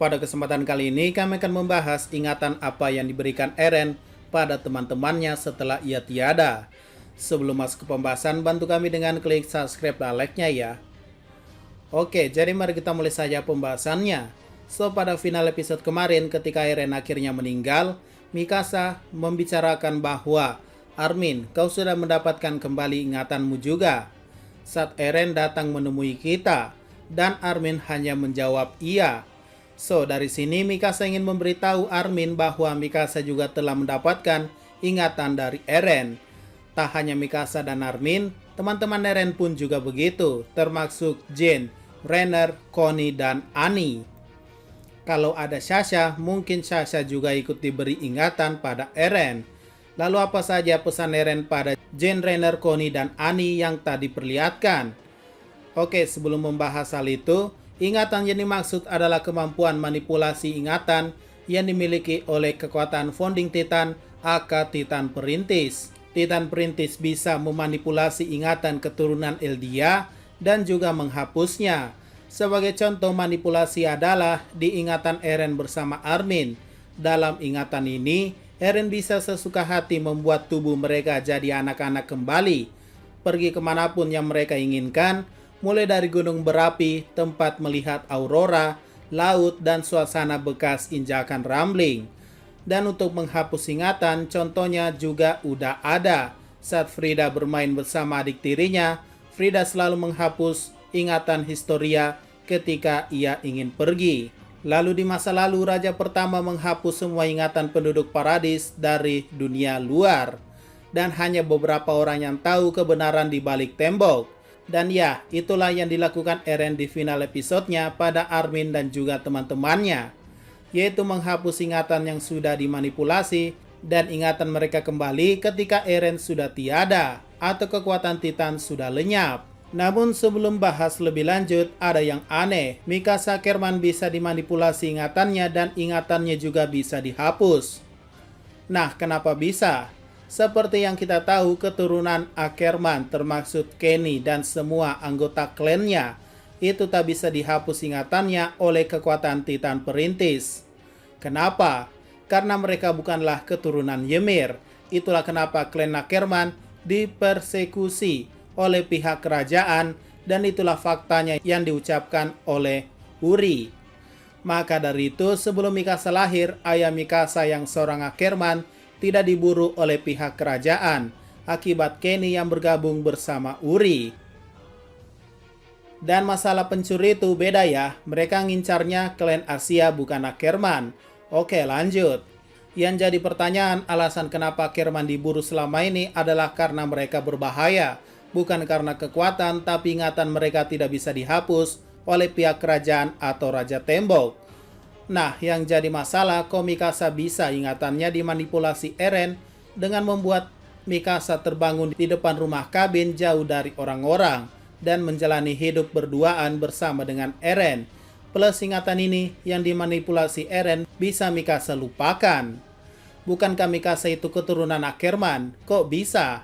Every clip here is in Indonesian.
pada kesempatan kali ini kami akan membahas ingatan apa yang diberikan Eren pada teman-temannya setelah ia tiada. Sebelum masuk ke pembahasan, bantu kami dengan klik subscribe dan like-nya ya. Oke, jadi mari kita mulai saja pembahasannya. Pada final episode kemarin ketika Eren akhirnya meninggal, Mikasa membicarakan bahwa Armin, kau sudah mendapatkan kembali ingatanmu juga. Saat Eren datang menemui kita, dan Armin hanya menjawab iya. Dari sini Mikasa ingin memberitahu Armin bahwa Mikasa juga telah mendapatkan ingatan dari Eren. Tak hanya Mikasa dan Armin, teman-teman Eren pun juga begitu, termasuk Jin, Reiner, Connie, dan Annie. Kalau ada Sasha, mungkin Sasha juga ikut diberi ingatan pada Eren. Lalu apa saja pesan Eren pada Jin, Reiner, Connie, dan Annie yang tadi diperlihatkan? Oke, sebelum membahas hal itu, ingatan yang dimaksud adalah kemampuan manipulasi ingatan yang dimiliki oleh kekuatan Founding Titan aka Titan Perintis. Titan Perintis bisa memanipulasi ingatan keturunan Eldia dan juga menghapusnya. Sebagai contoh manipulasi adalah di ingatan Eren bersama Armin. Dalam ingatan ini, Eren bisa sesuka hati membuat tubuh mereka jadi anak-anak kembali. Pergi kemanapun yang mereka inginkan, mulai dari gunung berapi, tempat melihat aurora, laut, dan suasana bekas injakan rambling. Dan untuk menghapus ingatan, contohnya juga udah ada. Saat Frida bermain bersama adik tirinya, Frida selalu menghapus ingatan Historia ketika ia ingin pergi. Lalu di masa lalu, Raja pertama menghapus semua ingatan penduduk Paradis dari dunia luar. Dan hanya beberapa orang yang tahu kebenaran di balik tembok. Dan ya, itulah yang dilakukan Eren di final episodenya pada Armin dan juga teman-temannya. Yaitu menghapus ingatan yang sudah dimanipulasi dan ingatan mereka kembali ketika Eren sudah tiada atau kekuatan Titan sudah lenyap. Namun sebelum bahas lebih lanjut, ada yang aneh. Mikasa Ackerman bisa dimanipulasi ingatannya dan ingatannya juga bisa dihapus. Nah, kenapa bisa? Seperti yang kita tahu, keturunan Ackerman termasuk Kenny dan semua anggota klannya itu tak bisa dihapus ingatannya oleh kekuatan Titan Perintis. Kenapa? Karena mereka bukanlah keturunan Ymir. Itulah kenapa klan Ackerman dipersekusi oleh pihak kerajaan, dan itulah faktanya yang diucapkan oleh Uri. Maka dari itu, sebelum Mikasa lahir, ayah Mikasa yang seorang Ackerman tidak diburu oleh pihak kerajaan akibat Kenny yang bergabung bersama Uri. Dan masalah pencuri itu beda ya, mereka ngincarnya klan Asia bukan Ackerman. Oke, lanjut. Yang jadi pertanyaan, alasan kenapa Ackerman diburu selama ini adalah karena mereka berbahaya, bukan karena kekuatan, tapi ingatan mereka tidak bisa dihapus oleh pihak kerajaan atau Raja Tembok. Nah, yang jadi masalah, kok Mikasa bisa ingatannya dimanipulasi Eren dengan membuat Mikasa terbangun di depan rumah kabin jauh dari orang-orang dan menjalani hidup berduaan bersama dengan Eren. Plus ingatan ini yang dimanipulasi Eren bisa Mikasa lupakan. Bukankah Mikasa itu keturunan Ackerman? Kok bisa?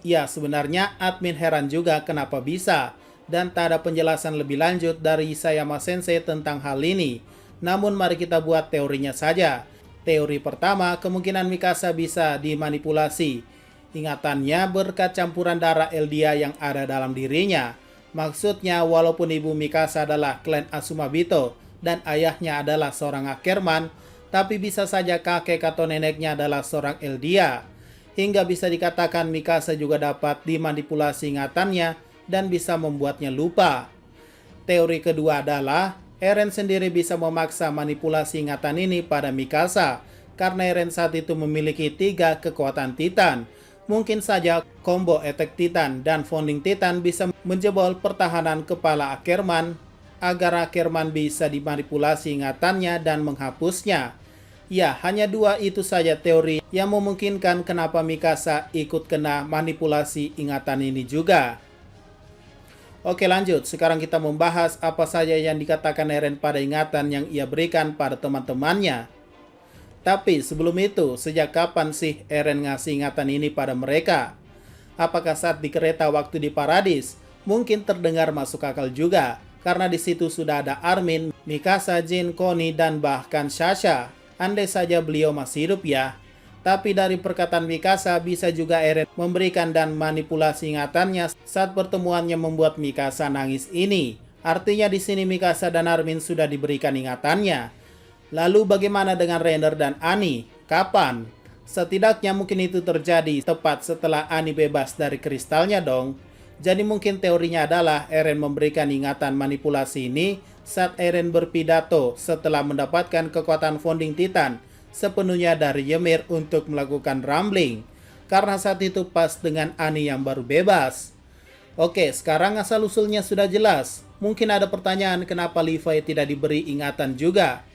Ya, sebenarnya admin heran juga kenapa bisa, dan tak ada penjelasan lebih lanjut dari Isayama Sensei tentang hal ini. Namun mari kita buat teorinya saja. Teori pertama, kemungkinan Mikasa bisa dimanipulasi ingatannya berkat campuran darah Eldia yang ada dalam dirinya. Maksudnya, walaupun ibu Mikasa adalah klan Asumabito dan ayahnya adalah seorang Ackerman, tapi bisa saja kakek atau neneknya adalah seorang Eldia. Hingga bisa dikatakan Mikasa juga dapat dimanipulasi ingatannya dan bisa membuatnya lupa. Teori kedua adalah Eren sendiri bisa memaksa manipulasi ingatan ini pada Mikasa karena Eren saat itu memiliki 3 kekuatan Titan. Mungkin saja combo Attack Titan dan Founding Titan bisa menjebol pertahanan kepala Ackerman agar Ackerman bisa dimanipulasi ingatannya dan menghapusnya. Ya, hanya 2 itu saja teori yang memungkinkan kenapa Mikasa ikut kena manipulasi ingatan ini juga. Oke, lanjut. Sekarang kita membahas apa saja yang dikatakan Eren pada ingatan yang ia berikan pada teman-temannya. Tapi sebelum itu, sejak kapan sih Eren ngasih ingatan ini pada mereka? Apakah saat di kereta waktu di Paradis? Mungkin terdengar masuk akal juga, karena di situ sudah ada Armin, Mikasa, Jin, Connie, dan bahkan Sasha. Andai saja beliau masih hidup ya. Tapi dari perkataan Mikasa bisa juga Eren memberikan dan manipulasi ingatannya saat pertemuannya membuat Mikasa nangis ini. Artinya di sini Mikasa dan Armin sudah diberikan ingatannya. Lalu bagaimana dengan Reiner dan Annie? Kapan? Setidaknya mungkin itu terjadi tepat setelah Annie bebas dari kristalnya dong. Jadi mungkin teorinya adalah Eren memberikan ingatan manipulasi ini saat Eren berpidato setelah mendapatkan kekuatan Founding Titan sepenuhnya dari Ymir untuk melakukan rumbling. Karena saat itu pas dengan Annie yang baru bebas. Oke, sekarang asal-usulnya sudah jelas. Mungkin ada pertanyaan kenapa Levi tidak diberi ingatan juga.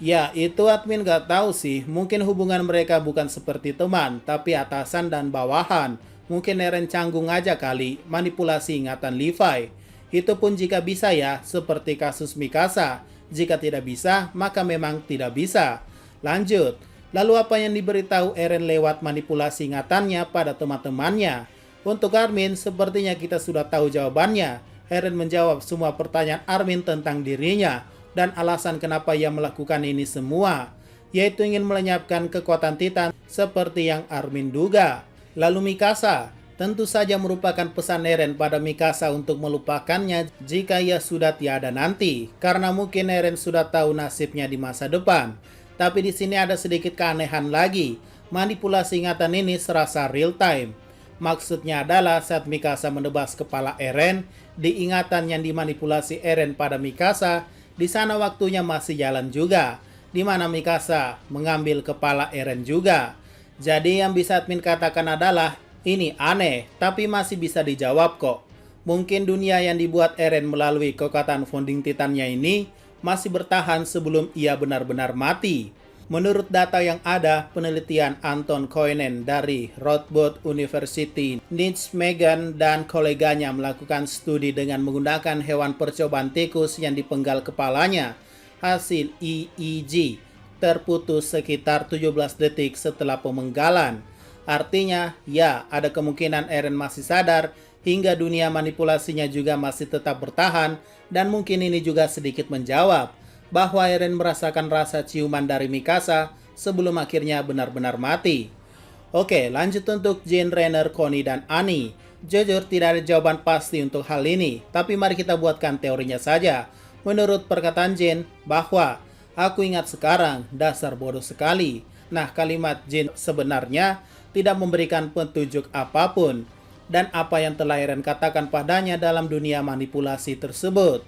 Ya, itu admin gak tahu sih. Mungkin hubungan mereka bukan seperti teman, tapi atasan dan bawahan. Mungkin Eren canggung aja kali manipulasi ingatan Levi. Itu pun jika bisa ya, seperti kasus Mikasa. Jika tidak bisa, maka memang tidak bisa. Lanjut, lalu apa yang diberitahu Eren lewat manipulasi ingatannya pada teman-temannya? Untuk Armin, sepertinya kita sudah tahu jawabannya. Eren menjawab semua pertanyaan Armin tentang dirinya dan alasan kenapa ia melakukan ini semua, yaitu ingin melenyapkan kekuatan Titan seperti yang Armin duga. Lalu Mikasa, tentu saja merupakan pesan Eren pada Mikasa untuk melupakannya jika ia sudah tiada nanti, karena mungkin Eren sudah tahu nasibnya di masa depan. Tapi di sini ada sedikit keanehan lagi. Manipulasi ingatan ini serasa real time. Maksudnya adalah saat Mikasa menebas kepala Eren, di ingatan yang dimanipulasi Eren pada Mikasa, di sana waktunya masih jalan juga, di mana Mikasa mengambil kepala Eren juga. Jadi yang bisa admin katakan adalah, ini aneh, tapi masih bisa dijawab kok. Mungkin dunia yang dibuat Eren melalui kekuatan Founding Titannya ini masih bertahan sebelum ia benar-benar mati. Menurut data yang ada, penelitian Anton Koinen dari Radboud University, Nijmegen dan koleganya melakukan studi dengan menggunakan hewan percobaan tikus yang dipenggal kepalanya. Hasil EEG terputus sekitar 17 detik setelah pemenggalan. Artinya, ya, ada kemungkinan Eren masih sadar hingga dunia manipulasinya juga masih tetap bertahan, dan mungkin ini juga sedikit menjawab bahwa Eren merasakan rasa ciuman dari Mikasa sebelum akhirnya benar-benar mati. Oke, lanjut untuk Jin, Reiner, Connie, dan Annie. Jujur tidak ada jawaban pasti untuk hal ini, tapi mari kita buatkan teorinya saja. Menurut perkataan Jin, bahwa aku ingat sekarang, dasar bodoh sekali. Nah, kalimat Jin sebenarnya tidak memberikan petunjuk apapun, dan apa yang telah Eren katakan padanya dalam dunia manipulasi tersebut.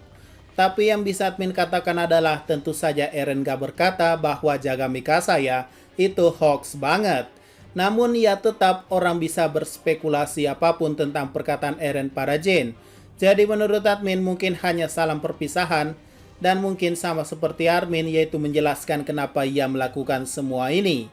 Tapi yang bisa admin katakan adalah tentu saja Eren gak berkata bahwa jaga Mikasa ya, itu hoax banget. Namun ya tetap orang bisa berspekulasi apapun tentang perkataan Eren pada Jin. Jadi menurut admin mungkin hanya salam perpisahan, dan mungkin sama seperti Armin yaitu menjelaskan kenapa ia melakukan semua ini.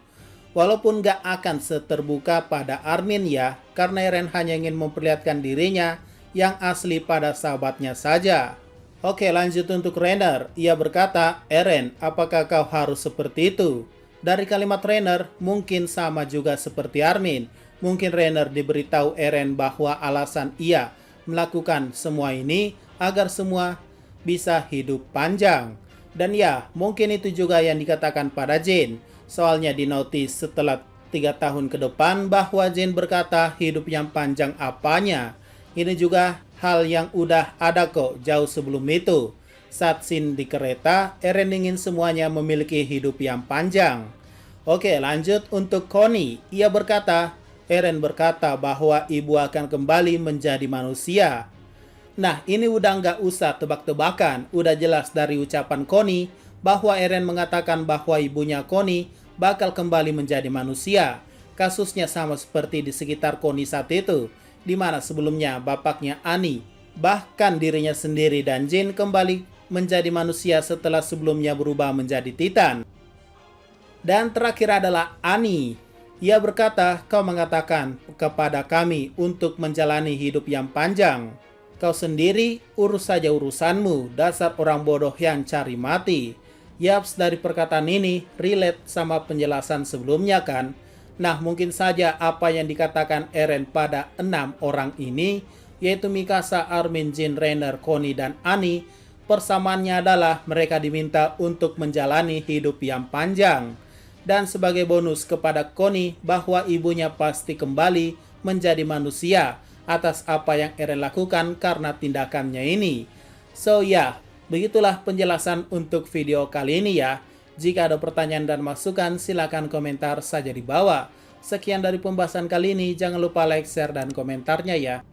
Walaupun gak akan seterbuka pada Armin ya, karena Eren hanya ingin memperlihatkan dirinya yang asli pada sahabatnya saja. Oke, lanjut untuk Reiner. Ia berkata, Eren, apakah kau harus seperti itu? Dari kalimat Reiner, mungkin sama juga seperti Armin. Mungkin Reiner diberitahu Eren bahwa alasan ia melakukan semua ini agar semua bisa hidup panjang. Dan ya, mungkin itu juga yang dikatakan pada Jin. Soalnya di notis setelah 3 tahun ke depan bahwa Jin berkata hidup yang panjang apanya. Ini juga hal yang udah ada kok jauh sebelum itu. Saat scene di kereta, Eren ingin semuanya memiliki hidup yang panjang. Oke, lanjut untuk Connie. Ia berkata, Eren berkata bahwa ibu akan kembali menjadi manusia. Nah, ini udah nggak usah tebak-tebakan. Udah jelas dari ucapan Connie bahwa Eren mengatakan bahwa ibunya Connie bakal kembali menjadi manusia. Kasusnya sama seperti di sekitar Connie saat itu, di mana sebelumnya bapaknya Annie, bahkan dirinya sendiri dan Jin kembali menjadi manusia setelah sebelumnya berubah menjadi Titan. Dan terakhir adalah Annie. Ia berkata, kau mengatakan kepada kami untuk menjalani hidup yang panjang. Kau sendiri urus saja urusanmu, dasar orang bodoh yang cari mati. Yaps, dari perkataan ini relate sama penjelasan sebelumnya kan? Nah, mungkin saja apa yang dikatakan Eren pada 6 orang ini, yaitu Mikasa, Armin, Jin, Reiner, Connie, dan Annie, Persamaannya adalah mereka diminta untuk menjalani hidup yang panjang. Dan sebagai bonus kepada Connie bahwa ibunya pasti kembali menjadi manusia atas apa yang Eren lakukan karena tindakannya ini. So ya, begitulah penjelasan untuk video kali ini ya. Jika ada pertanyaan dan masukan silakan komentar saja di bawah. Sekian dari pembahasan kali ini, jangan lupa like, share, dan komentarnya ya.